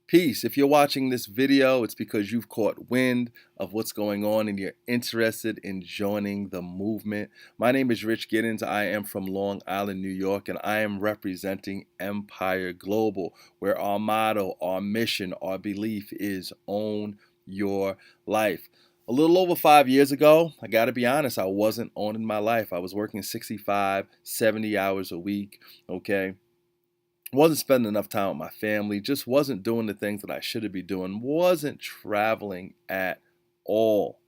Peace. If you're watching this video, it's because you've caught wind of what's going on and you're interested in joining the movement. My name is Rich Giddens. I am from Long Island, New York, and I am representing Empire Global, where our motto, our mission, our belief is own your life. A little over 5 years ago, I got to be honest, I wasn't owning my life. I was working 65, 70 hours a week, okay? Wasn't spending enough time with my family, just wasn't doing the things that I should be doing, wasn't traveling at all.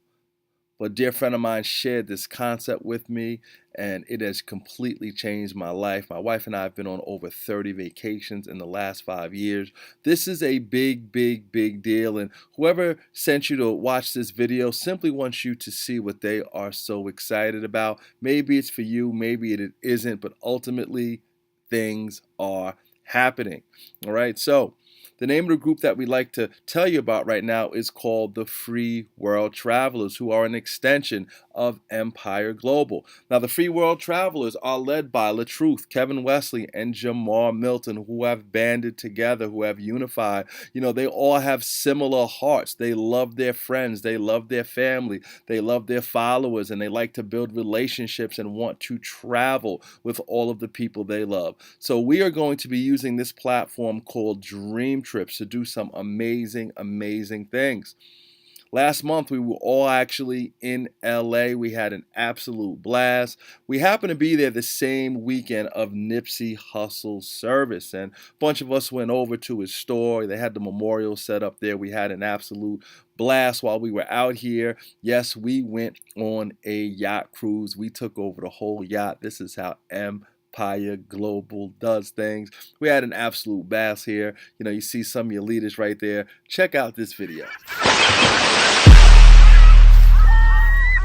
But a dear friend of mine shared this concept with me, and it has completely changed my life. My wife and I have been on over 30 vacations in the last 5 years. This is a big, big, big deal, and whoever sent you to watch this video simply wants you to see what they are so excited about. Maybe it's for you, maybe it isn't, but ultimately things are happening. All right, so the name of the group that we'd like to tell you about right now is called the Free World Travelers, who are an extension of Empire Global. Now, the Free World Travelers are led by LaTruth, Kevin Wesley, and Jamar Milton, who have banded together, who have unified. You know, they all have similar hearts. They love their friends. They love their family. They love their followers, and they like to build relationships and want to travel with all of the people they love. So we are going to be using this platform called Dream Trips to do some amazing, amazing things. Last month, we were all actually in LA. We had an absolute blast. We happened to be there the same weekend of Nipsey Hussle's service, and a bunch of us went over to his store. They had the memorial set up there. We had an absolute blast while we were out here. Yes, we went on a yacht cruise. We took over the whole yacht. This is how Empire Global does things. We had an absolute blast here. You know, you see some of your leaders right there. Check out this video.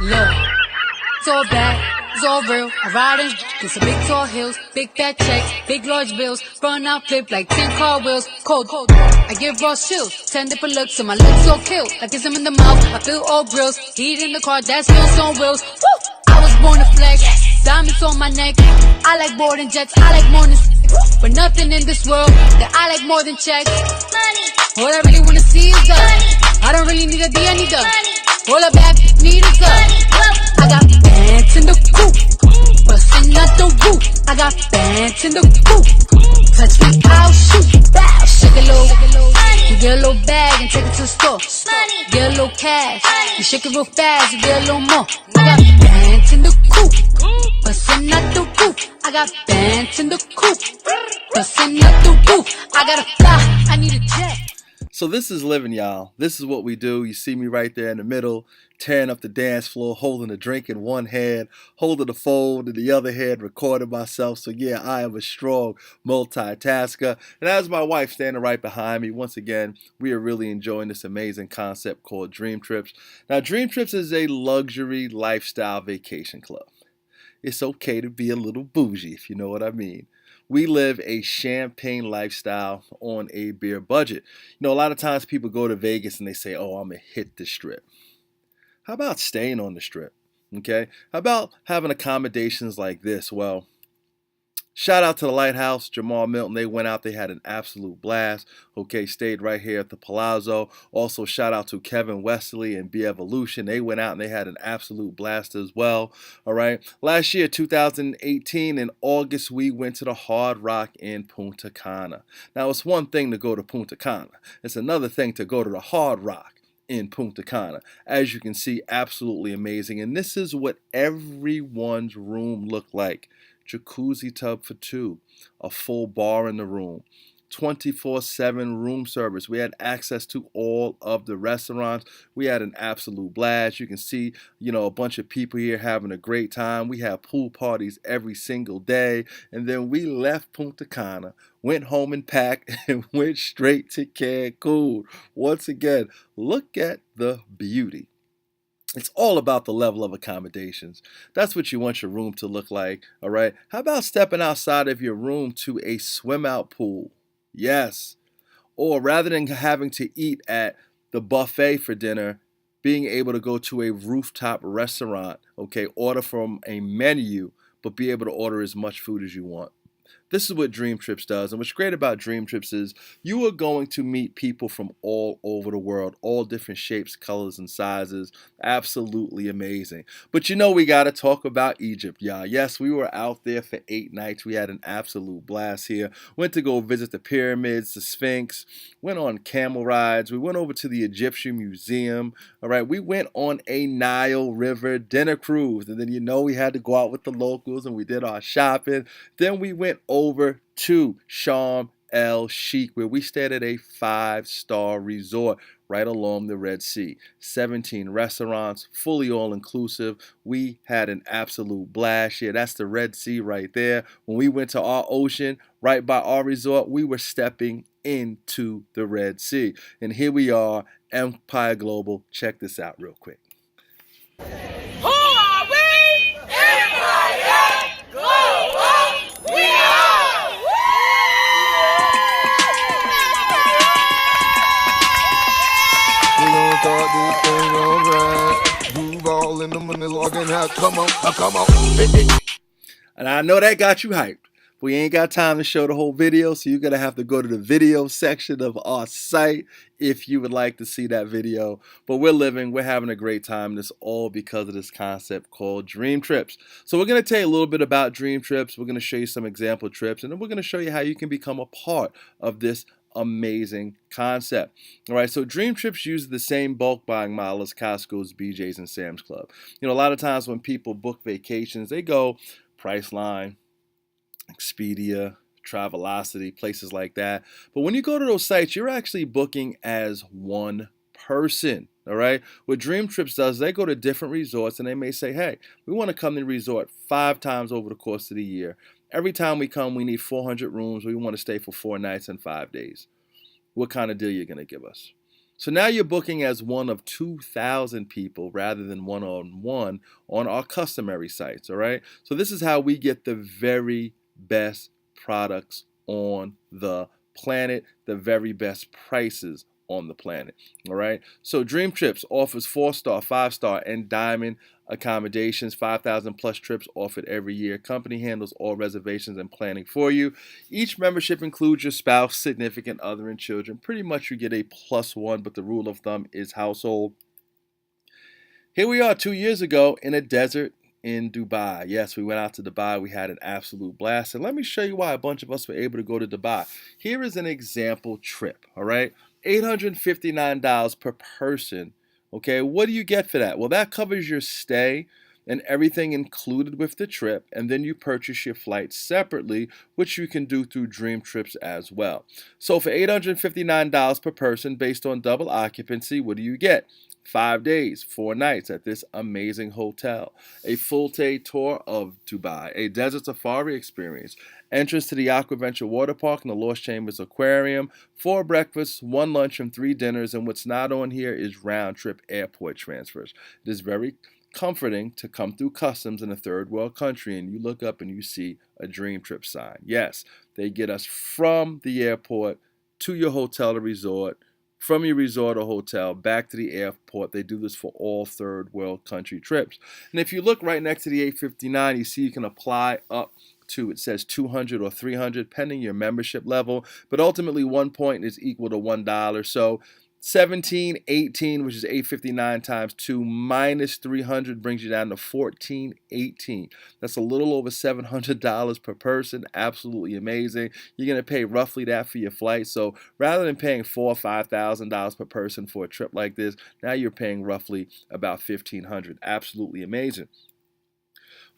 Look, it's all bad, it's all real. I ride in get some big tall hills, big fat checks, big large bills, run out flip like 10 car wheels. Cold, I give raw chills, 10 different looks, and my lips so kill. Like kiss 'em in the mouth, I feel all grills. Heat in the car, that's wheels on wheels. Woo! I was born to flex, diamonds on my neck. I like boarding jets, I like more than but nothing in this world that I like more than checks. Money. All I really wanna see is the I don't really need a D, I need the all I back need is the I got bands in the coop, bustin' out the roof. I got bands in the coop, touch me, I'll shoot. Bow, shake a little, you get a little bag and take it to the store. Get a little cash, you shake it real fast, you get a little more. I got bands in the coop, bustin' out the roof. I got bands in the coop, bustin' out the roof. I gotta fly, I need a jet. So this is living, y'all. This is what we do. You see me right there in the middle, tearing up the dance floor, holding a drink in one hand, holding the phone in the other hand, recording myself. So yeah, I am a strong multitasker. And as my wife standing right behind me, once again, we are really enjoying this amazing concept called Dream Trips. Now, Dream Trips is a luxury lifestyle vacation club. It's okay to be a little bougie, if you know what I mean. We live a champagne lifestyle on a beer budget. You know, a lot of times people go to Vegas and they say, oh, I'm going to hit the strip. How about staying on the strip? Okay. How about having accommodations like this? Well, shout out to the Lighthouse, Jamar Milton. They went out. They had an absolute blast. Okay, stayed right here at the Palazzo. Also, shout out to Kevin Wesley and B Evolution. They went out and they had an absolute blast as well. All right. Last year, 2018, in August, we went to the Hard Rock in Punta Cana. Now, it's one thing to go to Punta Cana. It's another thing to go to the Hard Rock in Punta Cana. As you can see, absolutely amazing. And this is what everyone's room looked like. Jacuzzi tub for two, a full bar in the room, 24/7 room service. We had access to all of the restaurants. We had an absolute blast. You can see, you know, a bunch of people here having a great time. We had pool parties every single day. And then we left Punta Cana, went home and packed, and went straight to Cancun. Once again, look at the beauty. It's all about the level of accommodations. That's what you want your room to look like, all right? How about stepping outside of your room to a swim out pool? Yes. Or rather than having to eat at the buffet for dinner, being able to go to a rooftop restaurant, okay, order from a menu, but be able to order as much food as you want. This is what Dream Trips does. And what's great about Dream Trips is you are going to meet people from all over the world, all different shapes, colors, and sizes. Absolutely amazing. But you know, we got to talk about Egypt, y'all. Yes, we were out there for 8 nights. We had an absolute blast here. Went to go visit the pyramids, the Sphinx, went on camel rides. We went over to the Egyptian Museum. All right, we went on a Nile River dinner cruise. And then, you know, we had to go out with the locals and we did our shopping. Then we went over to Sharm El Sheikh, where we stayed at a 5-star resort right along the Red Sea. 17 restaurants, fully all-inclusive. We had an absolute blast here. That's the Red Sea right there. When we went to our ocean right by our resort, we were stepping into the Red Sea. And here we are, Empire Global. Check this out real quick. Who are we? Empire Global. We are. We gon' start this thing alright. Duval in the money logging out. Come on, come on. And I know that got you hyped. We ain't got time to show the whole video, so you're going to have to go to the video section of our site if you would like to see that video. But we're having a great time. This all because of this concept called Dream Trips. So we're going to tell you a little bit about Dream Trips. We're going to show you some example trips, and then we're going to show you how you can become a part of this amazing concept. All right, so Dream Trips uses the same bulk buying model as Costco's, BJ's, and Sam's Club. You know, a lot of times when people book vacations, they go Priceline, Expedia, Travelocity, places like that. But when you go to those sites, you're actually booking as one person. All right. What Dream Trips does, they go to different resorts and they may say, hey, we want to come to the resort 5 times over the course of the year. Every time we come, we need 400 rooms. We want to stay for 4 nights and 5 days. What kind of deal you're going to give us? So now you're booking as one of 2,000 people rather than one-on-one on our customary sites. All right. So this is how we get the very best products on the planet, the very best prices on the planet. All right. So Dream Trips offers 4-star, 5-star, and diamond accommodations, 5,000 plus trips offered every year. Company handles all reservations and planning for you. Each membership includes your spouse, significant other, and children. Pretty much you get a +1, but the rule of thumb is household. Here we are 2 years ago in a desert in Dubai. Yes, we went out to Dubai. We had an absolute blast. And let me show you why a bunch of us were able to go to Dubai. Here is an example trip, all right? $859 per person. Okay, what do you get for that? Well, that covers your stay and everything included with the trip, and then you purchase your flight separately, which you can do through Dream Trips as well. So for $859 per person based on double occupancy, what do you get? 5 days, 4 nights at this amazing hotel, a full-day tour of Dubai, a desert safari experience, entrance to the Aquaventure Water Park and the Lost Chambers Aquarium, 4 breakfasts, 1 lunch, and 3 dinners, and what's not on here is round-trip airport transfers. It is very comforting to come through customs in a third world country and you look up and you see a Dream Trip sign. Yes, they get us from the airport to your hotel or resort, from your resort or hotel back to the airport. They do this for all third world country trips. And if you look right next to the 859, you see you can apply up to, it says 200 or 300, pending your membership level. But ultimately, 1 point is equal to $1. So 1718, which is 859 times 2 minus 300 brings you down to 1418. That's a little over $700 per person. Absolutely amazing. You're going to pay roughly that for your flight. So rather than paying $4,000 or $5,000 per person for a trip like this, now you're paying roughly about $1,500. Absolutely amazing.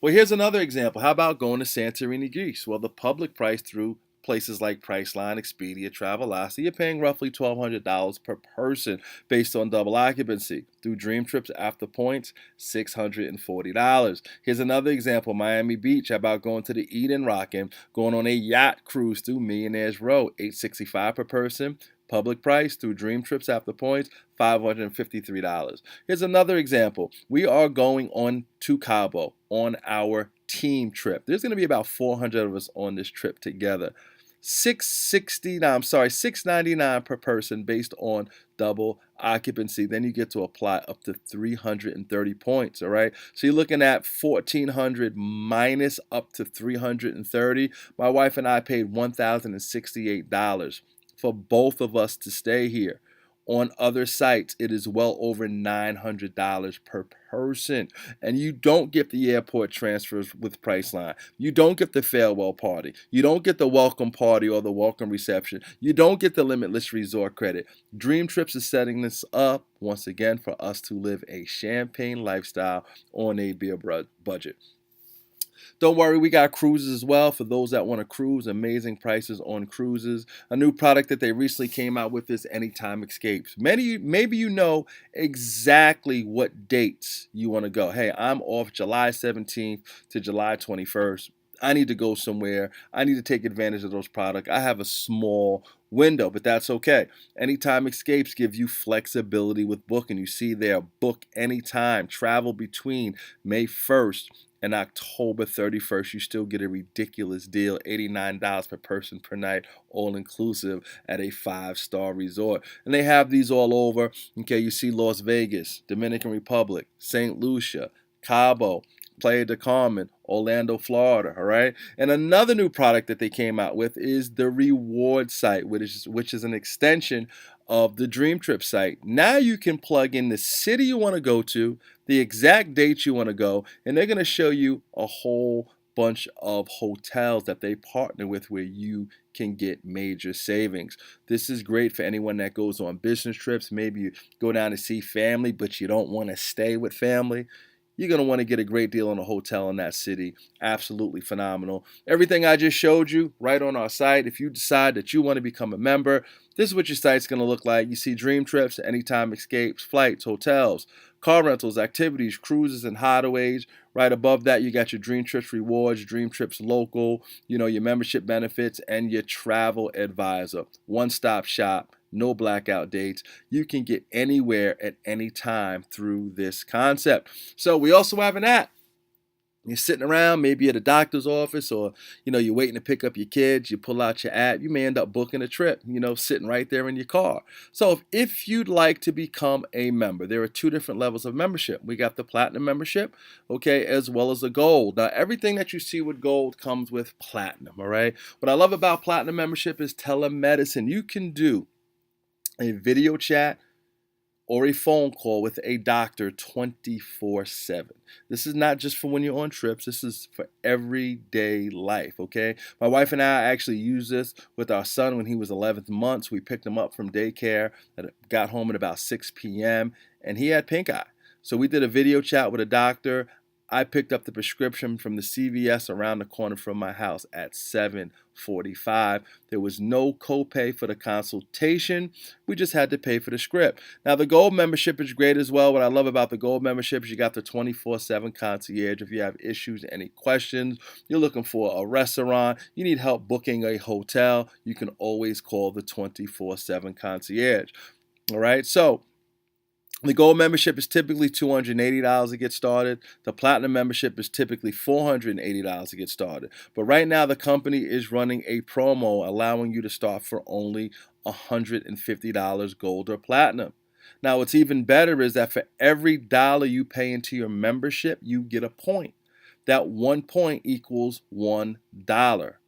Well, here's another example. How about going to Santorini, Greece? Well, the public price through places like Priceline, Expedia, Travelocity, you're paying roughly $1,200 per person based on double occupancy. Through Dream Trips after points, $640. Here's another example, Miami Beach. How about going to the Eden Rock and going on a yacht cruise through Millionaires Row, $865 per person. Public price through Dream Trips after points, $553. Here's another example. We are going on to Cabo on our team trip. There's going to be about 400 of us on this trip together. $699 per person based on double occupancy. Then you get to apply up to 330 points. All right, so you're looking at 1,400 minus up to 330. My wife and I paid $1,068 for both of us to stay here. On other sites, it is well over $900 per person. And you don't get the airport transfers with Priceline. You don't get the farewell party. You don't get the welcome party or the welcome reception. You don't get the limitless resort credit. Dream Trips is setting this up once again for us to live a champagne lifestyle on a beer budget. Don't worry, we got cruises as well for those that want to cruise. Amazing prices on cruises. A new product that they recently came out with is Anytime Escapes. Maybe you know exactly what dates you want to go. Hey, I'm off July 17th to July 21st. I need to go somewhere. I need to take advantage of those products. I have a small window, but that's okay. Anytime Escapes gives you flexibility with booking. You see there, book anytime. Travel between May 1st and October 31st. You still get a ridiculous deal, $89 per person per night, all inclusive at a 5-star resort. And they have these all over. Okay, you see Las Vegas, Dominican Republic, St. Lucia, Cabo, Playa del Carmen, Orlando, Florida, all right? And another new product that they came out with is the reward site, which is an extension of the Dream Trip site. Now you can plug in the city you want to go to, the exact date you want to go, and they're going to show you a whole bunch of hotels that they partner with where you can get major savings. This is great for anyone that goes on business trips. Maybe you go down to see family, but you don't want to stay with family. You're going to want to get a great deal on a hotel in that city. Absolutely phenomenal. Everything I just showed you right on our site. If you decide that you want to become a member, this is what your site's going to look like. You see Dream Trips, Anytime Escapes, flights, hotels, car rentals, activities, cruises, and hideaways. Right above that, you got your Dream Trips rewards, Dream Trips local, your membership benefits, and your travel advisor. One-stop shop. No blackout dates. You can get anywhere at any time through this concept. So we also have an app. You're sitting around, maybe at a doctor's office, or you're waiting to pick up your kids. You pull out your app. You may end up booking a trip. Sitting right there in your car. So if you'd like to become a member, there are 2 different levels of membership. We got the platinum membership, okay, as well as the gold. Now everything that you see with gold comes with platinum. All right. What I love about platinum membership is telemedicine. You can do a video chat or a phone call with a doctor 24/7. This is not just for when you're on trips. This is for everyday life, okay? My wife and I actually used this with our son when he was 11 months. We picked him up from daycare and got home at about 6 p.m. and he had pink eye. So we did a video chat with a doctor. I picked up the prescription from the CVS around the corner from my house at 7:45. There was no copay for the consultation. We just had to pay for the script. Now, the gold membership is great as well. What I love about the gold membership is you got the 24/7 concierge. If you have issues, any questions, you're looking for a restaurant, you need help booking a hotel, you can always call the 24/7 concierge. All right, so the gold membership is typically $280 to get started. The platinum membership is typically $480 to get started. But right now, the company is running a promo allowing you to start for only $150 gold or platinum. Now, what's even better is that for every dollar you pay into your membership, you get a point. That 1 point equals $1.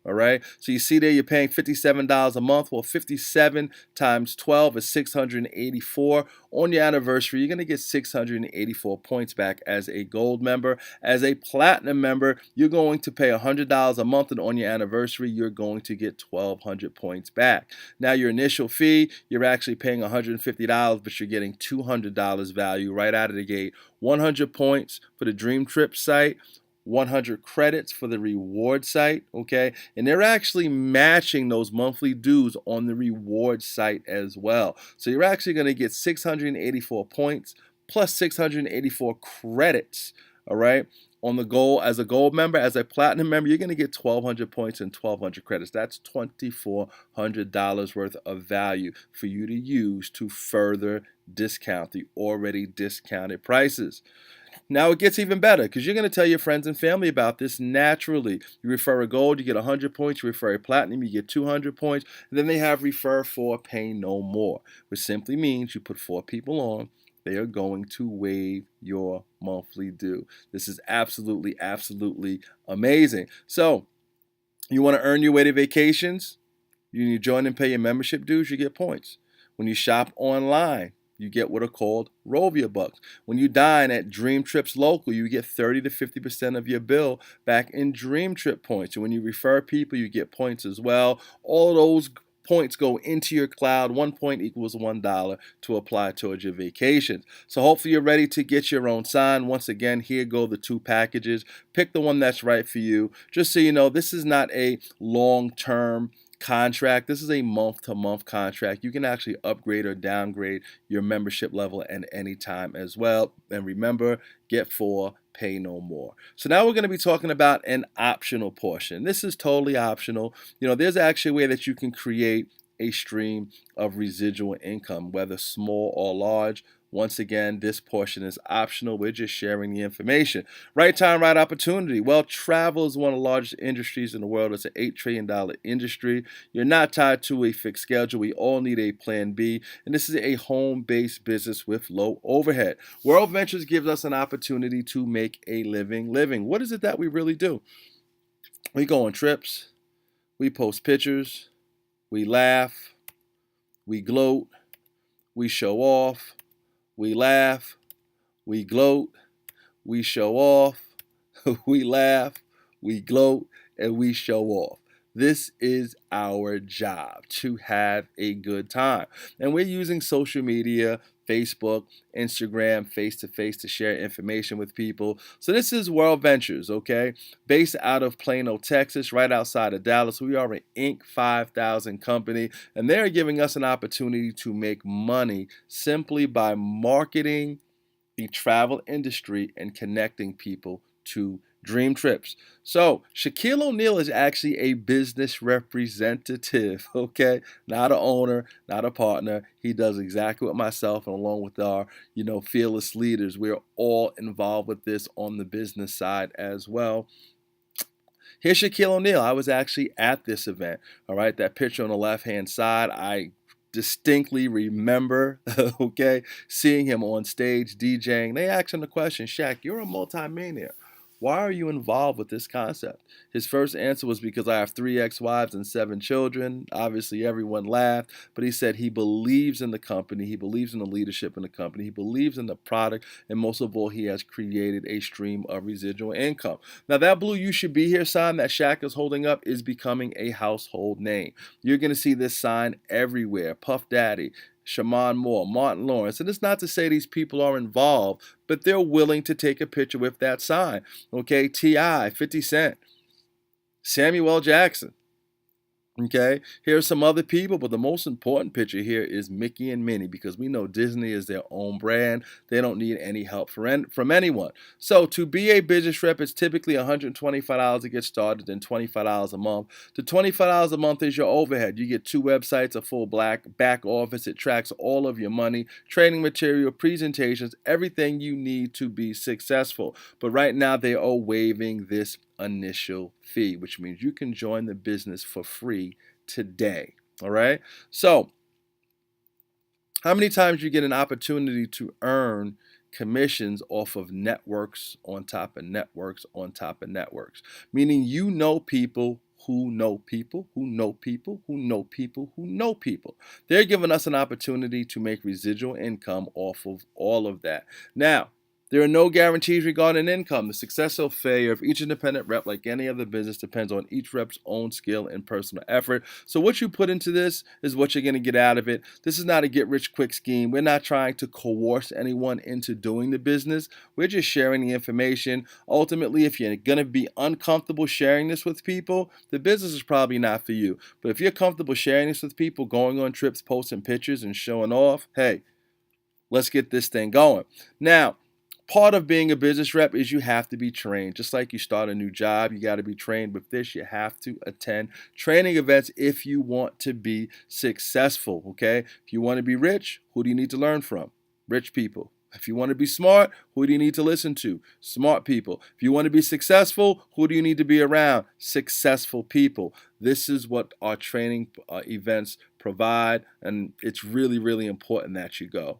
All right. So you see there you're paying $57 a month. Well, 57 times 12 is 684. On your anniversary, you're going to get 684 points back as a gold member. As a platinum member, you're going to pay $100 a month, and on your anniversary, you're going to get 1,200 points back. Now, your initial fee, you're actually paying $150, but you're getting $200 value right out of the gate. 100 points for the Dream Trip site. 100 credits for the reward site, okay? And they're actually matching those monthly dues on the reward site as well. So you're actually going to get 684 points plus 684 credits, all right? On the gold, as a gold member, as a platinum member, you're going to get 1,200 points and 1,200 credits. That's $2,400 worth of value for you to use to further discount the already discounted prices. Now it gets even better because you're going to tell your friends and family about this naturally. You refer a gold, you get 100 points. You refer a platinum, you get 200 points. And then they have refer for pay no more, which simply means you put 4 people on. They are going to waive your monthly due. This is absolutely, absolutely amazing. So you want to earn your way to vacations? You join and pay your membership dues, you get points. When you shop online, you get what are called Rovia bucks. When you dine at Dream Trips Local, you get 30 to 50% of your bill back in Dream Trip points. And when you refer people, you get points as well. All of those points go into your cloud. 1 point equals $1 to apply towards your vacations. So hopefully you're ready to get your own sign. Once again, here go the 2 packages. Pick the one that's right for you. Just so you know, this is not a long-term contract. This is a month-to-month contract. You can actually upgrade or downgrade your membership level at any time as well. And remember, get 4, pay no more. So now we're going to be talking about an optional portion. This is totally optional. There's actually a way that you can create a stream of residual income, whether small or large. Once again, this portion is optional. We're just sharing the information. Right time, right opportunity. Well, travel is one of the largest industries in the world. It's an $8 trillion industry. You're not tied to a fixed schedule. We all need a plan B. And this is a home-based business with low overhead. World Ventures gives us an opportunity to make a living. What is it that we really do? We go on trips. We post pictures. We laugh. We gloat. We show off. We laugh, we gloat, we show off, we laugh, we gloat, and we show off. This is our job, to have a good time. And we're using social media, Facebook, Instagram, face-to-face to share information with people. So this is World Ventures, okay? Based out of Plano, Texas, right outside of Dallas. We are an Inc. 5000 company, and they're giving us an opportunity to make money simply by marketing the travel industry and connecting people to dream trips. So Shaquille O'Neal is actually a business representative, okay? Not an owner, not a partner. He does exactly what myself and along with our, fearless leaders. We're all involved with this on the business side as well. Here's Shaquille O'Neal. I was actually at this event, all right? That picture on the left-hand side, I distinctly remember, okay, seeing him on stage DJing. They asked him the question, Shaq, you're a multimillionaire. Why are you involved with this concept? His first answer was because I have 3 ex-wives and 7 children. Obviously, everyone laughed, but he said he believes in the company. He believes in the leadership in the company. He believes in the product, and most of all, he has created a stream of residual income. Now, that blue "You Should Be Here" sign that Shaq is holding up is becoming a household name. You're going to see this sign everywhere. Puff Daddy, Shaman Moore, Martin Lawrence. And it's not to say these people are involved, but they're willing to take a picture with that sign. Okay, T.I., 50 Cent, Samuel L. Jackson. Okay, here's some other people, but the most important picture here is Mickey and Minnie, because we know Disney is their own brand. They don't need any help from anyone. So to be a business rep, it's typically $125 to get started and $25 a month. The $25 a month is your overhead. You get 2 websites, a full back office. It tracks all of your money, training material, presentations, everything you need to be successful. But right now they are waiving this initial fee, which means you can join the business for free today. All right. So how many times you get an opportunity to earn commissions off of networks on top of networks on top of networks? Meaning people who know people, who know people, who know people, who know people. They're giving us an opportunity to make residual income off of all of that. Now, there are no guarantees regarding income. The success or failure of each independent rep, like any other business, depends on each rep's own skill and personal effort. So what you put into this is what you're going to get out of it. This is not a get-rich-quick scheme. We're not trying to coerce anyone into doing the business. We're just sharing the information. Ultimately, if you're going to be uncomfortable sharing this with people, the business is probably not for you. But if you're comfortable sharing this with people, going on trips, posting pictures, and showing off, hey, let's get this thing going. Now, part of being a business rep is you have to be trained. Just like you start a new job, you got to be trained with this. You have to attend training events if you want to be successful, okay? If you want to be rich, who do you need to learn from? Rich people. If you want to be smart, who do you need to listen to? Smart people. If you want to be successful, who do you need to be around? Successful people. This is what our training events provide, and it's really, really important that you go.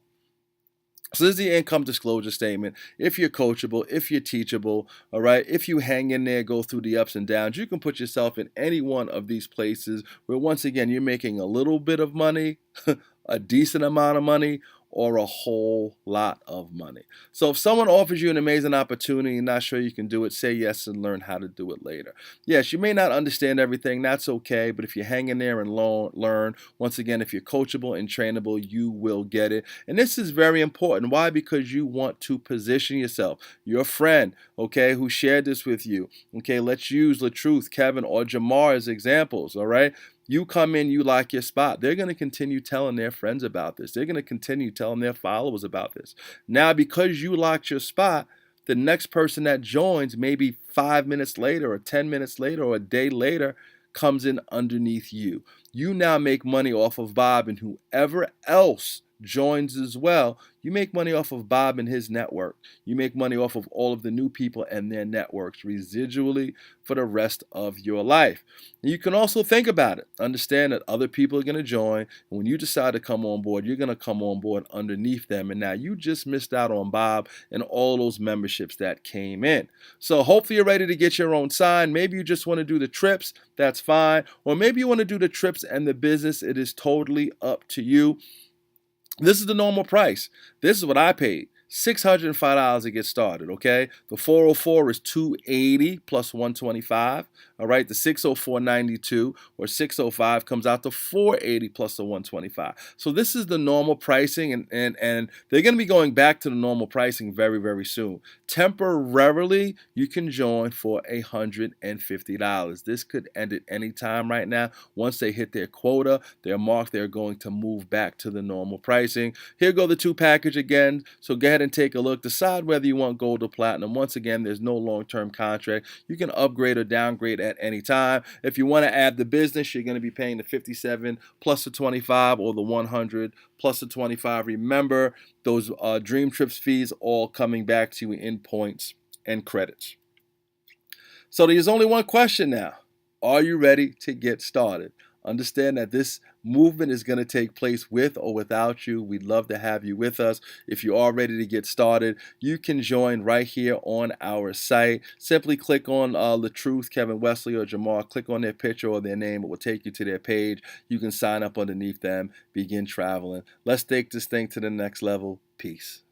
So this is the income disclosure statement. If you're coachable, if you're teachable, all right, if you hang in there, go through the ups and downs, you can put yourself in any one of these places where, once again, you're making a little bit of money, a decent amount of money, or a whole lot of money. So if someone offers you an amazing opportunity and not sure you can do it, say yes and learn how to do it later. Yes, you may not understand everything. That's okay. But if you hang in there and learn, once again, if you're coachable and trainable, you will get it. And this is very important. Why? Because you want to position yourself. Your friend, okay, who shared this with you, okay, let's use LaTruth, Kevin, or Jamar as examples, all right? You come in, you like your spot. They're going to continue telling their friends about this. They're going to continue telling their followers about this. Now, because you locked your spot, the next person that joins, maybe 5 minutes later or 10 minutes later or a day later, comes in underneath you. You now make money off of Bob, and whoever else joins as well, you make money off of Bob and his network. You make money off of all of the new people and their networks residually for the rest of your life. And you can also think about it. Understand that other people are going to join. And when you decide to come on board, you're going to come on board underneath them. And now you just missed out on Bob and all those memberships that came in. So hopefully you're ready to get your own sign. Maybe you just want to do the trips. That's fine. Or maybe you want to do the trips and the business. It is totally up to you. This is the normal price. This is what I paid. $605 to get started, okay? The 404 is $280 plus $125, all right? The 604.92 or 605 comes out to $480 plus the $125. So this is the normal pricing, and they're going to be going back to the normal pricing very, very soon. Temporarily, you can join for $150. This could end at any time right now. Once they hit their quota, their mark, they're going to move back to the normal pricing. Here go the two package again. So go ahead and take a look. Decide whether you want gold or platinum. Once again, there's no long-term contract. You can upgrade or downgrade at any time. If you want to add the business, you're going to be paying the 57 plus the 25 or the 100 plus the 25. Remember, those Dream Trips fees all coming back to you in points and credits. So there's only one question now. Are you ready to get started? Understand that this movement is going to take place with or without you. We'd love to have you with us. If you are ready to get started, you can join right here on our site. Simply click on LaTruth, Kevin Wesley, or Jamar. Click on their picture or their name. It will take you to their page. You can sign up underneath them, begin traveling. Let's take this thing to the next level. Peace.